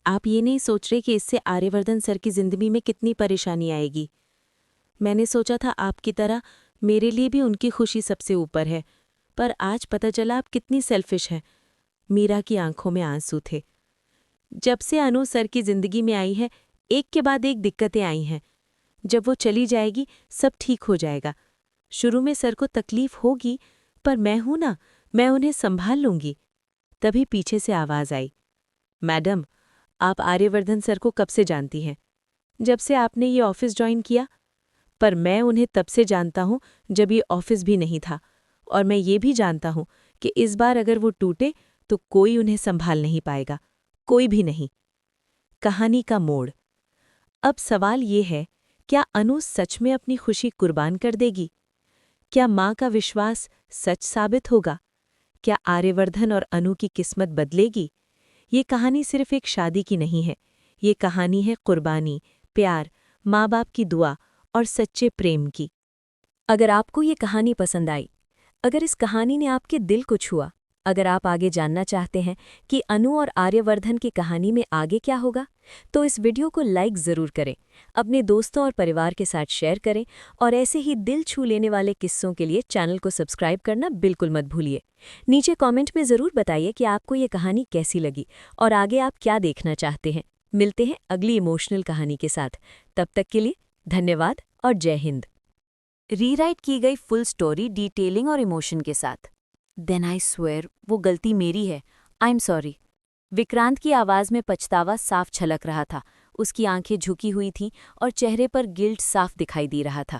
आप ये नहीं सोच रहे कि इससे आर्यवर्धन सर की जिंदगी में कितनी परेशानी आएगी। मैंने सोचा था आपकी तरह मेरे लिए भी उनकी खुशी सबसे ऊपर है, पर आज पता चला आप कितनी सेल्फिश हैं। मीरा की आंखों में आंसू थे। जब से अनु सर की जिंदगी में आई है, एक के बाद एक दिक्कतें आई हैं। जब वो चली जाएगी सब ठीक हो जाएगा। शुरू में सर को तकलीफ होगी, पर मैं हूं ना, मैं उन्हें संभाल लूंगी। तभी पीछे से आवाज आई, मैडम, आप आर्यवर्धन सर को कब से जानती हैं? जब से आपने ये ऑफिस ज्वाइन किया। पर मैं उन्हें तब से जानता हूं जब ये ऑफिस भी नहीं था, और मैं ये भी जानता हूं कि इस बार अगर वो टूटे तो कोई उन्हें संभाल नहीं पाएगा, कोई भी नहीं। कहानी का मोड़। अब सवाल ये है, क्या अनु सच में अपनी खुशी कुर्बान कर देगी? क्या माँ का विश्वास सच साबित होगा? क्या आर्यवर्धन और अनु की किस्मत बदलेगी? ये कहानी सिर्फ एक शादी की नहीं है, ये कहानी है कुर्बानी, प्यार, माँ बाप की दुआ और सच्चे प्रेम की। अगर आपको ये कहानी पसंद आई, अगर इस कहानी ने आपके दिल को छुआ, अगर आप आगे जानना चाहते हैं कि अनु और आर्यवर्धन की कहानी में आगे क्या होगा, तो इस वीडियो को लाइक ज़रूर करें, अपने दोस्तों और परिवार के साथ शेयर करें और ऐसे ही दिल छू लेने वाले किस्सों के लिए चैनल को सब्सक्राइब करना बिल्कुल मत भूलिए। नीचे कमेंट में ज़रूर बताइए कि आपको ये कहानी कैसी लगी और आगे आप क्या देखना चाहते हैं। मिलते हैं अगली इमोशनल कहानी के साथ। तब तक के लिए धन्यवाद और जय हिंद। रीराइट की गई फुल स्टोरी डिटेलिंग और इमोशन के साथ। देन आई स्वेयर वो गलती मेरी है, आई एम सॉरी। विक्रांत की आवाज़ में पछतावा साफ छलक रहा था। उसकी आंखें झुकी हुई थीं और चेहरे पर गिल्ट साफ दिखाई दे रहा था।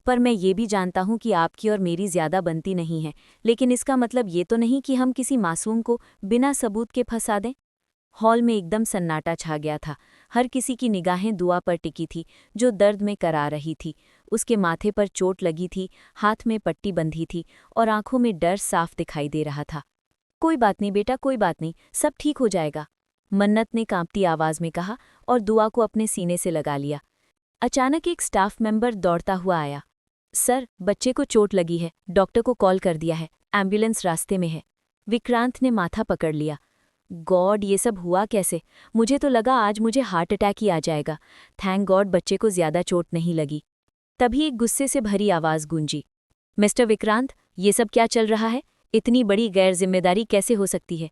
पर मैं ये भी जानता हूँ कि आपकी और मेरी ज़्यादा बनती नहीं है, लेकिन इसका मतलब ये तो नहीं कि हम किसी मासूम को बिना सबूत के फंसा दें। हॉल में एकदम सन्नाटा छा गया था। हर किसी की निगाहें दुआ पर टिकी थी, जो दर्द में करा रही थी। उसके माथे पर चोट लगी थी, हाथ में पट्टी बंधी थी और आंखों में डर साफ दिखाई दे रहा था। कोई बात नहीं बेटा, कोई बात नहीं, सब ठीक हो जाएगा, मन्नत ने कांपती आवाज में कहा और दुआ को अपने सीने से लगा लिया। अचानक एक स्टाफ मेंबर दौड़ता हुआ आया। सर, बच्चे को चोट लगी है, डॉक्टर को कॉल कर दिया है, एम्बुलेंस रास्ते में है। विक्रांत ने माथा पकड़ लिया। गॉड, ये सब हुआ कैसे? मुझे तो लगा आज मुझे हार्ट अटैक ही आ जाएगा। थैंक गॉड बच्चे को ज्यादा चोट नहीं लगी। तभी एक गुस्से से भरी आवाज गूंजी, मिस्टर विक्रांत, ये सब क्या चल रहा है? इतनी बड़ी गैर जिम्मेदारी कैसे हो सकती है?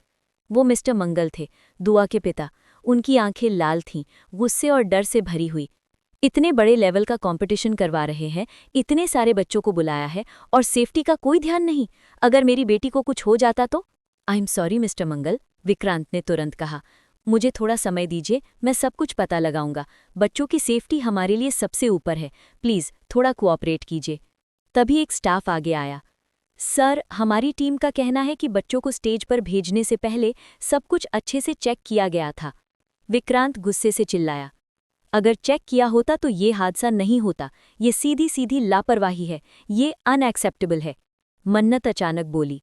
वो मिस्टर मंगल थे, दुआ के पिता। उनकी आंखें लाल थीं, गुस्से और डर से भरी हुई। इतने बड़े लेवल का कंपटीशन करवा रहे हैं, इतने सारे बच्चों को बुलाया है और सेफ्टी का कोई ध्यान नहीं। अगर मेरी बेटी को कुछ हो जाता तो? आई एम सॉरी मिस्टर मंगल, विक्रांत ने तुरंत कहा। मुझे थोड़ा समय दीजिए, मैं सब कुछ पता लगाऊंगा। बच्चों की सेफ्टी हमारे लिए सबसे ऊपर है, प्लीज थोड़ा कोऑपरेट कीजिए। तभी एक स्टाफ आगे आया। सर, हमारी टीम का कहना है कि बच्चों को स्टेज पर भेजने से पहले सब कुछ अच्छे से चेक किया गया था। विक्रांत गुस्से से चिल्लाया। अगर चेक किया होता तो ये हादसा नहीं होता। ये सीधी सीधी लापरवाही है, ये अनएक्सेप्टेबल है। मन्नत अचानक बोली,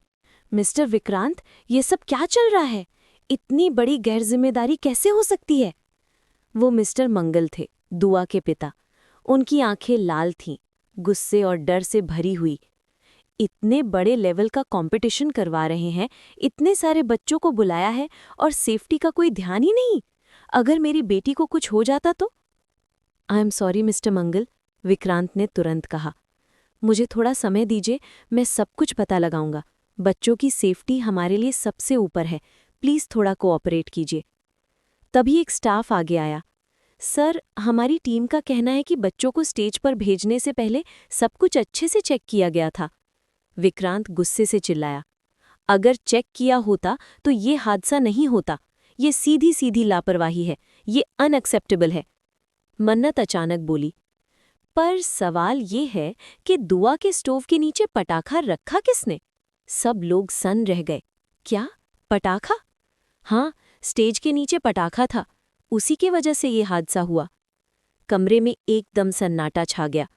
मिस्टर विक्रांत, ये सब क्या चल रहा है? इतनी बड़ी गैरजिम्मेदारी कैसे हो सकती है? वो मिस्टर मंगल थे, दुआ के पिता। उनकी आंखें लाल थीं, गुस्से और डर से भरी हुई। इतने बड़े लेवल का कंपटीशन करवा रहे हैं, इतने सारे बच्चों को बुलाया है और सेफ्टी का कोई ध्यान ही नहीं। अगर मेरी बेटी को कुछ हो जाता तो? आई एम सॉरी मिस्टर मंगल, विक्रांत ने तुरंत कहा। मुझे थोड़ा समय दीजिए, मैं सब कुछ पता लगाऊंगा। बच्चों की सेफ्टी हमारे लिए सबसे ऊपर है, प्लीज थोड़ा कोऑपरेट कीजिए। तभी एक स्टाफ आगे आया। सर, हमारी टीम का कहना है कि बच्चों को स्टेज पर भेजने से पहले सब कुछ अच्छे से चेक किया गया था। विक्रांत गुस्से से चिल्लाया। अगर चेक किया होता तो ये हादसा नहीं होता। ये सीधी सीधी लापरवाही है, ये अनएक्सेप्टेबल है। मन्नत अचानक बोली, पर सवाल ये है कि दुआ के स्टोव के नीचे पटाखा रखा किसने? सब लोग सन रह गए। क्या पटाखा? हाँ, स्टेज के नीचे पटाखा था, उसी की वजह से ये हादसा हुआ। कमरे में एकदम सन्नाटा छा गया।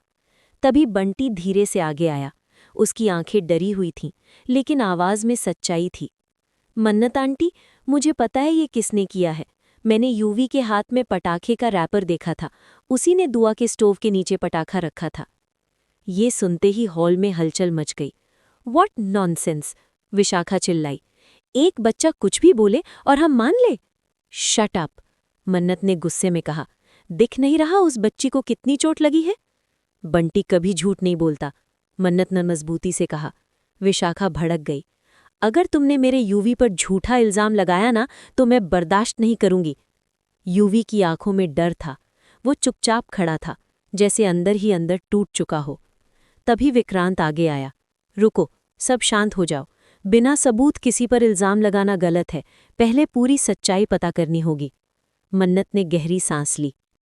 तभी बंटी धीरे से आगे आया। उसकी आंखें डरी हुई थीं, लेकिन आवाज में सच्चाई थी। मन्नत आंटी, मुझे पता है ये किसने किया है। मैंने यूवी के हाथ में पटाखे का रैपर देखा था, उसी ने दुआ के स्टोव के नीचे पटाखा रखा था। ये सुनते ही हॉल में हलचल मच गई। व्हाट नॉनसेंस, विशाखा चिल्लाई। एक बच्चा कुछ भी बोले और हम मान ले? शट अप, मन्नत ने गुस्से में कहा। दिख नहीं रहा उस बच्ची को कितनी चोट लगी है? बंटी कभी झूठ नहीं बोलता, मन्नत ने मजबूती से कहा। विशाखा भड़क गई। अगर तुमने मेरे यूवी पर झूठा इल्जाम लगाया ना तो मैं बर्दाश्त नहीं करूंगी। यूवी की आंखों में डर था। वो चुपचाप खड़ा था, जैसे अंदर ही अंदर टूट चुका हो। तभी विक्रांत आगे आया। रुको, सब शांत हो जाओ। बिना सबूत किसी पर इल्जाम लगाना गलत है। पहले पूरी सच्चाई पता करनी होगी। मन्नत ने गहरी सांस ली।